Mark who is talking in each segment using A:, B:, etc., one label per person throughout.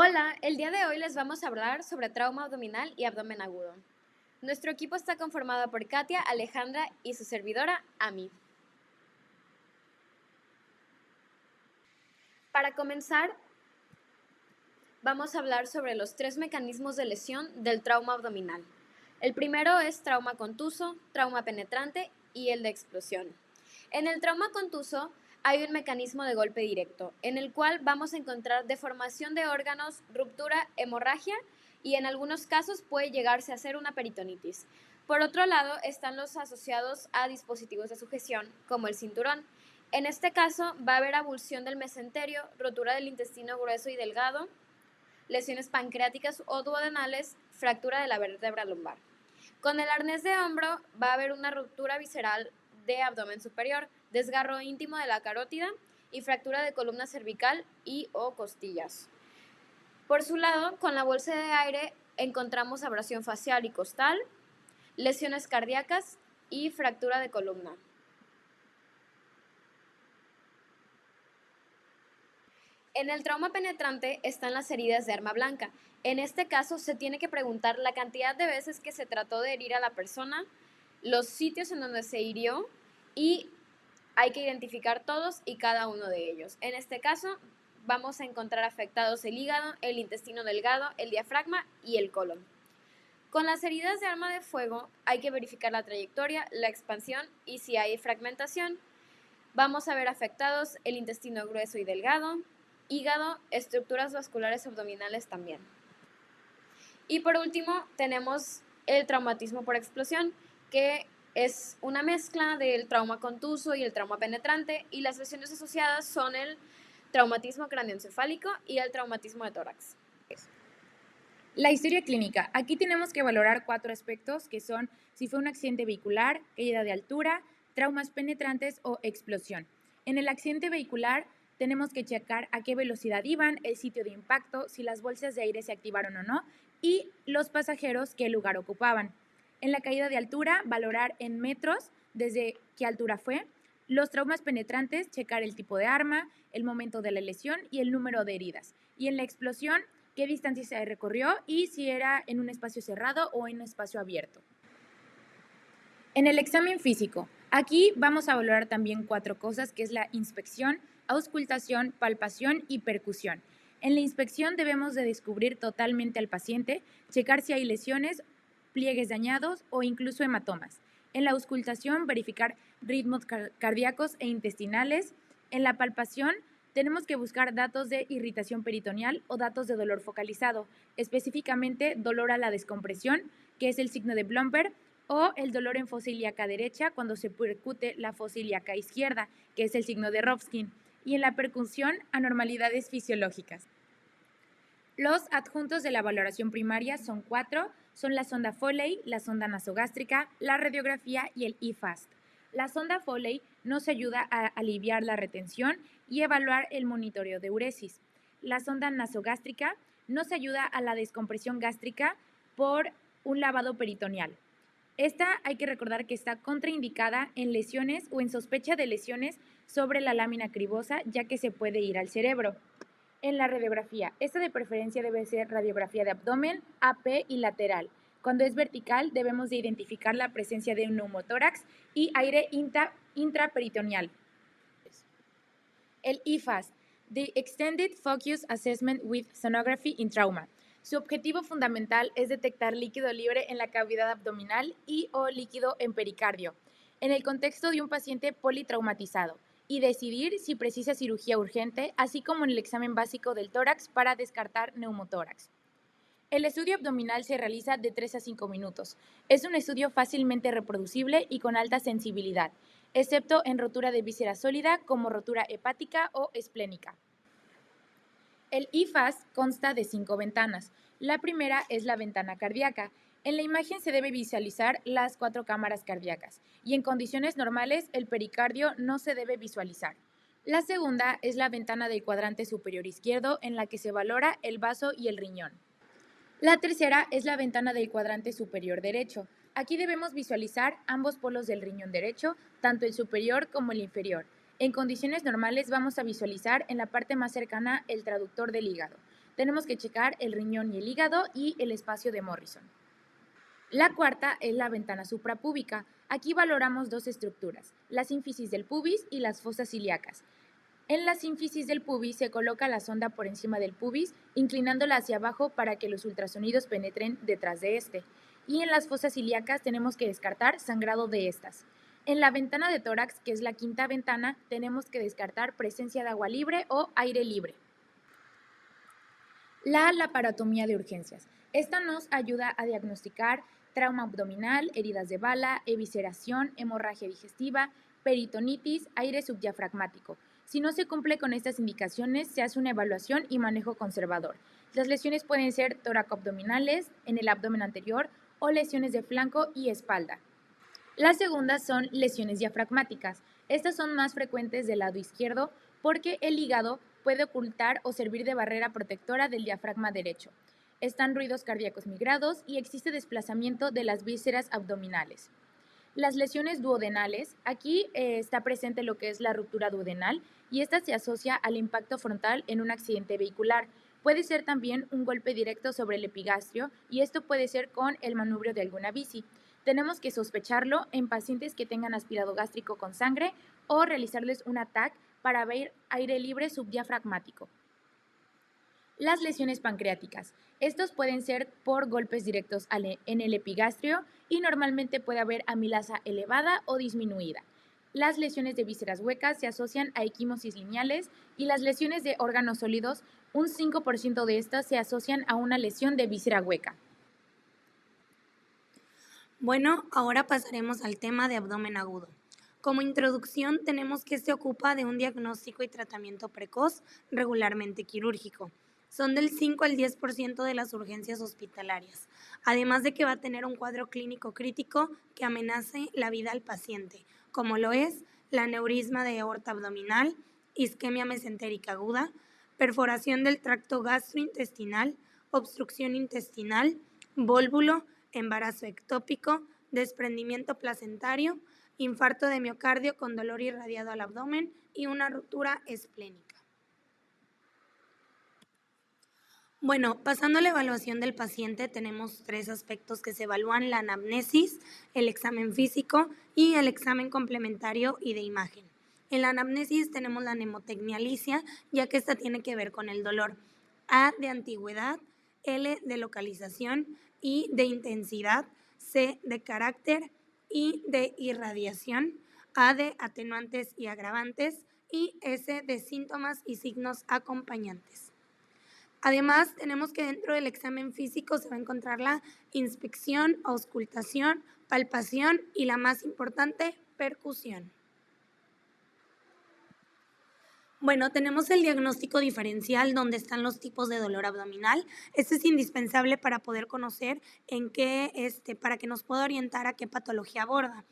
A: Hola, el día de hoy les vamos a hablar sobre trauma abdominal y abdomen agudo. Nuestro equipo está conformado por Katia, Alejandra y su servidora, Ami. Para comenzar, vamos a hablar sobre los tres mecanismos de lesión del trauma abdominal. El primero es trauma contuso, trauma penetrante y el de explosión. En el trauma contuso hay un mecanismo de golpe directo, en el cual vamos a encontrar deformación de órganos, ruptura, hemorragia y en algunos casos puede llegarse a hacer una peritonitis. Por otro lado están los asociados a dispositivos de sujeción, como el cinturón. En este caso va a haber abulsión del mesenterio, rotura del intestino grueso y delgado, lesiones pancreáticas o duodenales, fractura de la vértebra lumbar. Con el arnés de hombro va a haber una ruptura visceral de abdomen superior, desgarro íntimo de la carótida y fractura de columna cervical y o costillas. Por su lado, con la bolsa de aire encontramos abrasión facial y costal, lesiones cardíacas y fractura de columna. En el trauma penetrante están las heridas de arma blanca. En este caso se tiene que preguntar la cantidad de veces que se trató de herir a la persona, los sitios en donde se hirió y hay que identificar todos y cada uno de ellos. En este caso vamos a encontrar afectados el hígado, el intestino delgado, el diafragma y el colon. Con las heridas de arma de fuego hay que verificar la trayectoria, la expansión y si hay fragmentación. Vamos a ver afectados el intestino grueso y delgado, hígado, estructuras vasculares abdominales también. Y por último tenemos el traumatismo por explosión, que es una mezcla del trauma contuso y el trauma penetrante, y las lesiones asociadas son el traumatismo craneoencefálico y el traumatismo de tórax.
B: La historia clínica. Aquí tenemos que valorar 4 aspectos que son si fue un accidente vehicular, caída de altura, traumas penetrantes o explosión. En el accidente vehicular tenemos que checar a qué velocidad iban, el sitio de impacto, si las bolsas de aire se activaron o no y los pasajeros qué lugar ocupaban. En la caída de altura, valorar en metros desde qué altura fue. Los traumas penetrantes, checar el tipo de arma, el momento de la lesión y el número de heridas. Y en la explosión, qué distancia se recorrió y si era en un espacio cerrado o en un espacio abierto. En el examen físico, aquí vamos a valorar también 4 cosas, que es la inspección, auscultación, palpación y percusión. En la inspección debemos de descubrir totalmente al paciente, checar si hay lesiones, pliegues dañados o incluso hematomas. En la auscultación, verificar ritmos cardíacos e intestinales. En la palpación, tenemos que buscar datos de irritación peritoneal o datos de dolor focalizado, específicamente dolor a la descompresión, que es el signo de Blomberg, o el dolor en fosa ilíaca derecha cuando se percute la fosa ilíaca izquierda, que es el signo de Rofskin, y en la percusión, anormalidades fisiológicas. Los adjuntos de la valoración primaria son 4, son la sonda Foley, la sonda nasogástrica, la radiografía y el eFAST. La sonda Foley nos ayuda a aliviar la retención y evaluar el monitoreo de uresis. La sonda nasogástrica nos ayuda a la descompresión gástrica por un lavado peritoneal. Esta hay que recordar que está contraindicada en lesiones o en sospecha de lesiones sobre la lámina cribosa, ya que se puede ir al cerebro. En la radiografía, esta de preferencia debe ser radiografía de abdomen, AP y lateral. Cuando es vertical, debemos de identificar la presencia de un neumotórax y aire intraperitoneal. El IFAS, The Extended Focus Assessment with Sonography in Trauma. Su objetivo fundamental es detectar líquido libre en la cavidad abdominal y o líquido en pericardio, en el contexto de un paciente politraumatizado, y decidir si precisa cirugía urgente, así como en el examen básico del tórax para descartar neumotórax. El estudio abdominal se realiza de 3 a 5 minutos. Es un estudio fácilmente reproducible y con alta sensibilidad, excepto en rotura de víscera sólida como rotura hepática o esplénica. El IFAS consta de 5 ventanas. La primera es la ventana cardíaca. En la imagen se debe visualizar las 4 cámaras cardíacas y en condiciones normales el pericardio no se debe visualizar. La segunda es la ventana del cuadrante superior izquierdo en la que se valora el vaso y el riñón. La tercera es la ventana del cuadrante superior derecho. Aquí debemos visualizar ambos polos del riñón derecho, tanto el superior como el inferior. En condiciones normales vamos a visualizar en la parte más cercana el traductor del hígado. tenemos que checar el riñón y el hígado y el espacio de Morrison. La cuarta es la ventana suprapúbica. Aquí valoramos dos estructuras, la sínfisis del pubis y las fosas ilíacas. En la sínfisis del pubis se coloca la sonda por encima del pubis, inclinándola hacia abajo para que los ultrasonidos penetren detrás de este. Y en las fosas ilíacas tenemos que descartar sangrado de estas. En la ventana de tórax, que es la quinta ventana, tenemos que descartar presencia de agua libre o aire libre. La laparotomía de urgencias. Esta nos ayuda a diagnosticar trauma abdominal, heridas de bala, evisceración, hemorragia digestiva, peritonitis, aire subdiafragmático. Si no se cumple con estas indicaciones, se hace una evaluación y manejo conservador. Las lesiones pueden ser toracoabdominales, en el abdomen anterior, o lesiones de flanco y espalda. Las segundas son lesiones diafragmáticas. Estas son más frecuentes del lado izquierdo porque el hígado puede ocultar o servir de barrera protectora del diafragma derecho. Están ruidos cardíacos migrados y existe desplazamiento de las vísceras abdominales. Las lesiones duodenales, aquí está presente lo que es la ruptura duodenal y esta se asocia al impacto frontal en un accidente vehicular. Puede ser también un golpe directo sobre el epigastrio y esto puede ser con el manubrio de alguna bici. Tenemos que sospecharlo en pacientes que tengan aspirado gástrico con sangre o realizarles un TAC para ver aire libre subdiafragmático. Las lesiones pancreáticas. Estos pueden ser por golpes directos en el epigastrio y normalmente puede haber amilasa elevada o disminuida. Las lesiones de vísceras huecas se asocian a equimosis lineales y las lesiones de órganos sólidos, un 5% de estas se asocian a una lesión de víscera hueca.
C: Bueno, ahora pasaremos al tema de abdomen agudo. Como introducción, tenemos que se ocupa de un diagnóstico y tratamiento precoz, regularmente quirúrgico. Son del 5 al 10% de las urgencias hospitalarias, además de que va a tener un cuadro clínico crítico que amenace la vida al paciente, como lo es la aneurisma de aorta abdominal, isquemia mesentérica aguda, perforación del tracto gastrointestinal, obstrucción intestinal, vólvulo, embarazo ectópico, desprendimiento placentario, infarto de miocardio con dolor irradiado al abdomen y una ruptura esplénica. Bueno, pasando a la evaluación del paciente, tenemos 3 aspectos que se evalúan: la anamnesis, el examen físico y el examen complementario y de imagen. En la anamnesis tenemos la mnemotecnia licia, ya que esta tiene que ver con el dolor. A de antigüedad, L de localización, I de intensidad, C de carácter, I de irradiación, A de atenuantes y agravantes y S de síntomas y signos acompañantes. Además, tenemos que dentro del examen físico se va a encontrar la inspección, auscultación, palpación y la más importante, percusión. Bueno, tenemos el diagnóstico diferencial donde están los tipos de dolor abdominal. Este es indispensable para poder conocer para que nos pueda orientar a qué patología aborda.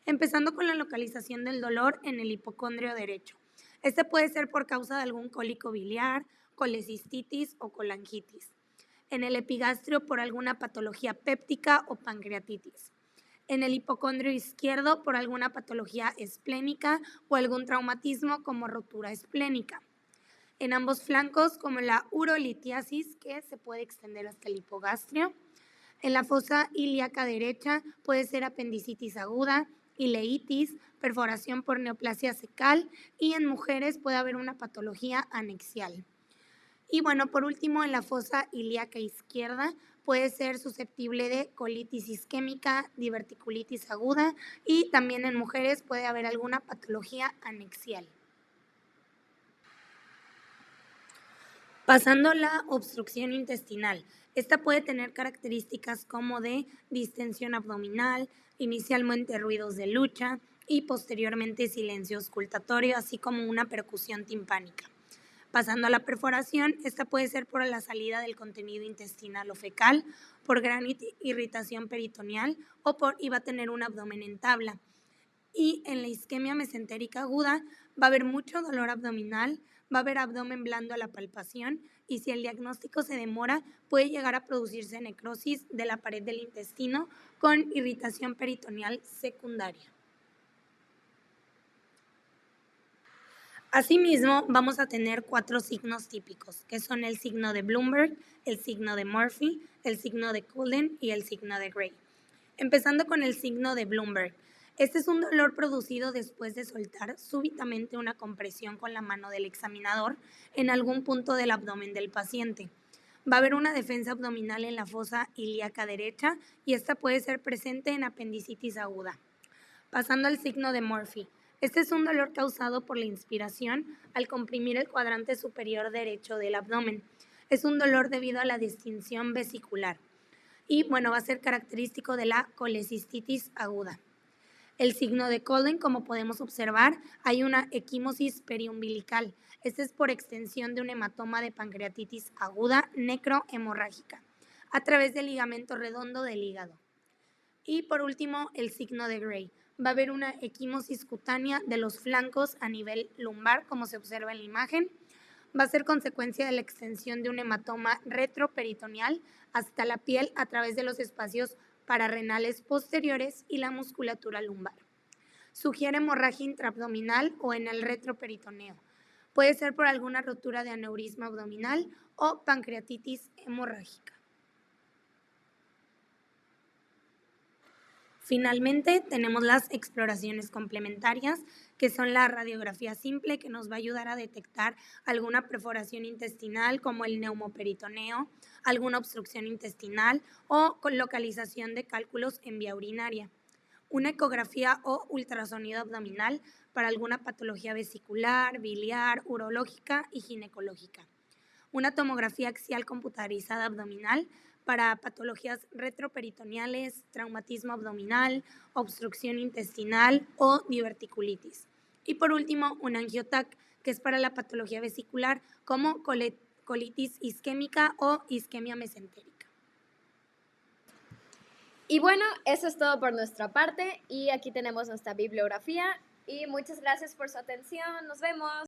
C: Empezando con la localización del dolor en el hipocondrio derecho. Este puede ser por causa de algún cólico biliar, colecistitis o colangitis. En el epigastrio por alguna patología péptica o pancreatitis. En el hipocondrio izquierdo por alguna patología esplénica o algún traumatismo como rotura esplénica. En ambos flancos como la urolitiasis, que se puede extender hasta el hipogastrio. En la fosa ilíaca derecha puede ser apendicitis aguda, ileitis, perforación por neoplasia cecal y en mujeres puede haber una patología anexial. Y bueno, por último, en la fosa ilíaca izquierda puede ser susceptible de colitis isquémica, diverticulitis aguda y también en mujeres puede haber alguna patología anexial. Pasando a la obstrucción intestinal. Esta puede tener características como de distensión abdominal, inicialmente ruidos de lucha y posteriormente silencio auscultatorio, así como una percusión timpánica. Pasando a la perforación, esta puede ser por la salida del contenido intestinal o fecal, por gran irritación peritoneal y va a tener un abdomen en tabla. Y en la isquemia mesentérica aguda va a haber mucho dolor abdominal, va a haber abdomen blando a la palpación y si el diagnóstico se demora puede llegar a producirse necrosis de la pared del intestino con irritación peritoneal secundaria. Asimismo, vamos a tener 4 signos típicos, que son el signo de Bloomberg, el signo de Murphy, el signo de Cullen y el signo de Gray. Empezando con el signo de Bloomberg. Este es un dolor producido después de soltar súbitamente una compresión con la mano del examinador en algún punto del abdomen del paciente. Va a haber una defensa abdominal en la fosa ilíaca derecha y esta puede ser presente en apendicitis aguda. Pasando al signo de Murphy. Este es un dolor causado por la inspiración al comprimir el cuadrante superior derecho del abdomen. Es un dolor debido a la distensión vesicular y va a ser característico de la colecistitis aguda. El signo de Cullen, como podemos observar, hay una equimosis periumbilical. Este es por extensión de un hematoma de pancreatitis aguda necrohemorrágica a través del ligamento redondo del hígado. Y por último, el signo de Gray. Va a haber una equimosis cutánea de los flancos a nivel lumbar, como se observa en la imagen. Va a ser consecuencia de la extensión de un hematoma retroperitoneal hasta la piel a través de los espacios pararrenales posteriores y la musculatura lumbar. Sugiere hemorragia intraabdominal o en el retroperitoneo. Puede ser por alguna rotura de aneurisma abdominal o pancreatitis hemorrágica. Finalmente, tenemos las exploraciones complementarias, que son la radiografía simple, que nos va a ayudar a detectar alguna perforación intestinal como el neumoperitoneo, alguna obstrucción intestinal o con localización de cálculos en vía urinaria. Una ecografía o ultrasonido abdominal para alguna patología vesicular, biliar, urológica y ginecológica. Una tomografía axial computarizada abdominal para patologías retroperitoneales, traumatismo abdominal, obstrucción intestinal o diverticulitis. Y por último, un angiotac, que es para la patología vesicular como colitis isquémica o isquemia mesentérica.
A: Y bueno, eso es todo por nuestra parte y aquí tenemos nuestra bibliografía y muchas gracias por su atención. Nos vemos.